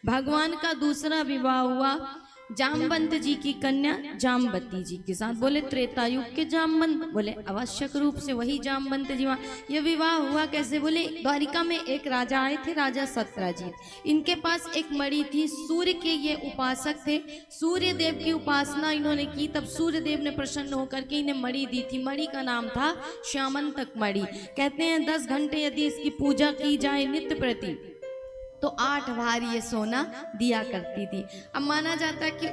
भगवान का दूसरा विवाह हुआ जामवंत जी की कन्या जामवती जी के साथ। बोले त्रेता युग के जामवंत, बोले आवश्यक रूप से वही जामवंत जी। ये विवाह हुआ कैसे? बोले द्वारिका में एक राजा आए थे, राजा सत्यजीत। इनके पास एक मणि थी, सूर्य के ये उपासक थे, सूर्य देव की उपासना इन्होंने की। तब सूर्य देव ने प्रसन्न होकर के इन्हें मणि दी थी। मणि का नाम था श्यामंतक मणि। कहते हैं 10 घंटे यदि इसकी पूजा की जाए नित्य प्रति तो 8 भार ये सोना दिया करती थी। अब माना जाता है कि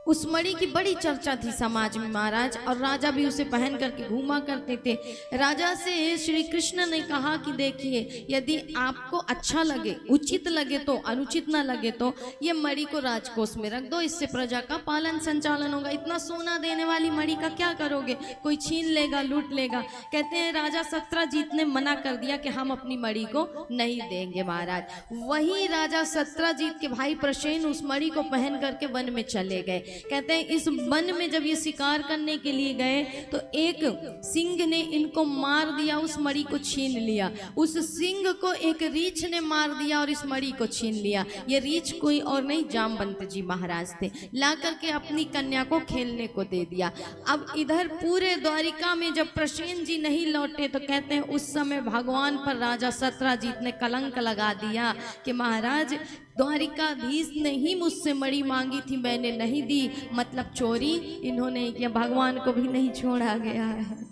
उस मणि की बड़ी चर्चा थी समाज में महाराज, और राजा भी उसे पहन करके घूमा करते थे। राजा से श्री कृष्ण ने कहा कि देखिए, यदि आपको अच्छा लगे, उचित लगे तो, अनुचित ना लगे तो ये मणि को राजकोष में रख दो, इससे प्रजा का पालन संचालन होगा। इतना सोना देने वाली मणि का क्या करोगे? कोई छीन लेगा, लूट लेगा। कहते हैं राजा सत्यजीत ने मना कर दिया कि हम अपनी मणि को नहीं देंगे महाराज। वही राजा सत्यजीत के भाई प्रसेन उस मणि को पहन करके वन में चले गए। कहते हैं इस वन में जब ये शिकार करने के लिए गए तो एक सिंह ने इनको मार दिया, उस मणि को छीन लिया। उस सिंह को एक रीछ ने मार दिया और इस मणि को छीन लिया। ये रीछ कोई और नहीं, जामवंत जी महाराज थे। ला करके अपनी कन्या को खेलने को दे दिया। अब इधर पूरे द्वारिका में जब प्रसेन जी नहीं लौटे तो कहते हैं उस समय भगवान पर राजा सत्यजीत ने कलंक लगा दिया कि महाराज द्वारिकाधीश ने ही मुझसे मणि मांगी थी, मैंने नहीं दी, मतलब चोरी इन्होंने किया। भगवान को भी नहीं छोड़ा गया है।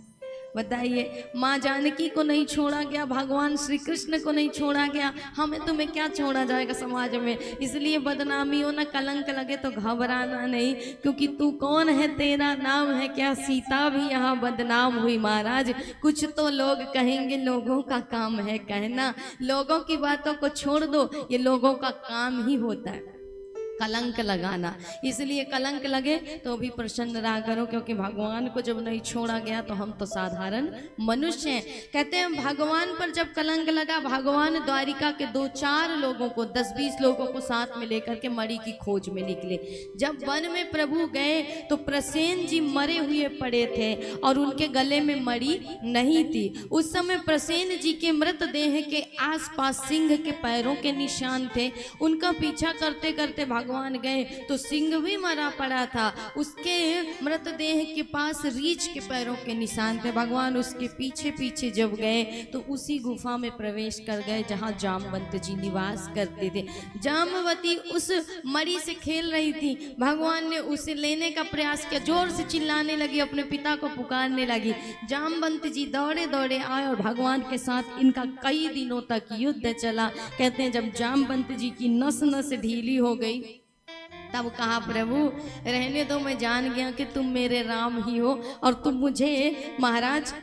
बताइए, माँ जानकी को नहीं छोड़ा गया, भगवान श्री कृष्ण को नहीं छोड़ा गया, हमें तुम्हें क्या छोड़ा जाएगा समाज में। इसलिए बदनामी हो ना, कलंक लगे तो घबराना नहीं, क्योंकि तू कौन है, तेरा नाम है क्या। सीता भी यहाँ बदनाम हुई महाराज। कुछ तो लोग कहेंगे, लोगों का काम है कहना। लोगों की बातों को छोड़ दो, ये लोगों का काम ही होता है कलंक लगाना। इसलिए कलंक लगे तो भी प्रसन्न रहा करो, क्योंकि भगवान को जब नहीं छोड़ा गया तो हम तो साधारण मनुष्य हैं। कहते हैं भगवान पर जब कलंक लगा, भगवान द्वारिका के 2-4 लोगों को, 10-20 लोगों को साथ में लेकर के मणि की खोज में निकले। जब वन में प्रभु गए तो प्रसेन जी मरे हुए पड़े थे और उनके गले में मणि नहीं थी। उस समय प्रसेन जी के मृतदेह के आसपास सिंह के पैरों के निशान थे। उनका पीछा करते करते भगवान गए तो सिंह भी मरा पड़ा था, उसके मृतदेह के पास रीछ के पैरों के निशान थे। भगवान उसके पीछे पीछे जब गए तो उसी गुफा में प्रवेश कर गए जहां जामवंत जी निवास करते थे। जामवती उस मणि से खेल रही थी। भगवान ने उसे लेने का प्रयास किया, जोर से चिल्लाने लगी, अपने पिता को पुकारने लगी। जामवंत जी दौड़े दौड़े आए और भगवान के साथ इनका कई दिनों तक युद्ध चला। कहते हैं जब जामवंत जी की नस नस ढीली हो गई तब कहा, प्रभु रहने दो, मैं जान गया कि तुम मेरे राम ही हो और तुम मुझे महाराज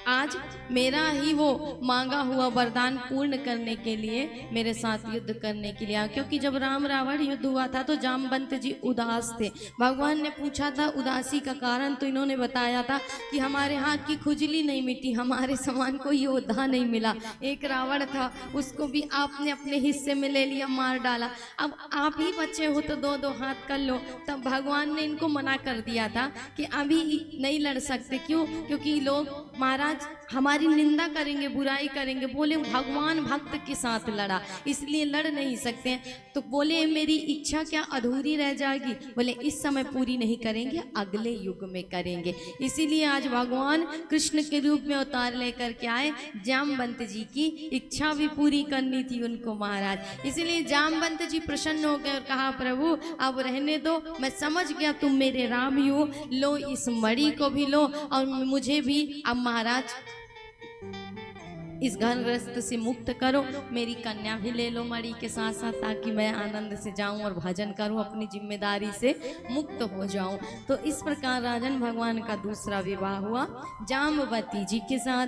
आज मेरा ही वो मांगा हुआ वरदान पूर्ण करने के लिए मेरे साथ युद्ध करने के लिए। क्योंकि जब राम रावण युद्ध हुआ था तो जामवंत जी उदास थे। भगवान ने पूछा था उदासी का कारण, तो इन्होंने बताया था कि हमारे हाथ की खुजली नहीं मिटी, हमारे समान कोई योद्धा नहीं मिला। एक रावण था, उसको भी आपने अपने हिस्से में ले लिया, मार डाला। अब आप ही बच्चे हो तो 2-2 हाथ कर लो। तब भगवान ने इनको मना कर दिया था कि अभी नहीं लड़ सकते। क्यों? क्योंकि लोग महाराज हमारी निंदा करेंगे, बुराई करेंगे। बोले भगवान भक्त के साथ लड़ा, इसलिए लड़ नहीं सकते हैं। तो बोले मेरी इच्छा क्या अधूरी रह जाएगी? बोले इस समय पूरी नहीं करेंगे, अगले युग में करेंगे। इसीलिए आज भगवान कृष्ण के रूप में अवतार लेकर के आए। जामवंत जी की इच्छा भी पूरी करनी थी उनको महाराज। इसीलिए जामवंत जी प्रसन्न हो गए और कहा, प्रभु अब रहने दो, मैं समझ गया तुम मेरे राम ही हो, लो इस मणि को भी लो और मुझे भी अब महाराज इस घरग्रस्त से मुक्त करो, मेरी कन्या भी ले लो मणि के साथ साथ, ताकि मैं आनंद से जाऊं और भजन करूं, अपनी जिम्मेदारी से मुक्त हो जाऊं। तो इस प्रकार राजन भगवान का दूसरा विवाह हुआ जामवती जी के साथ।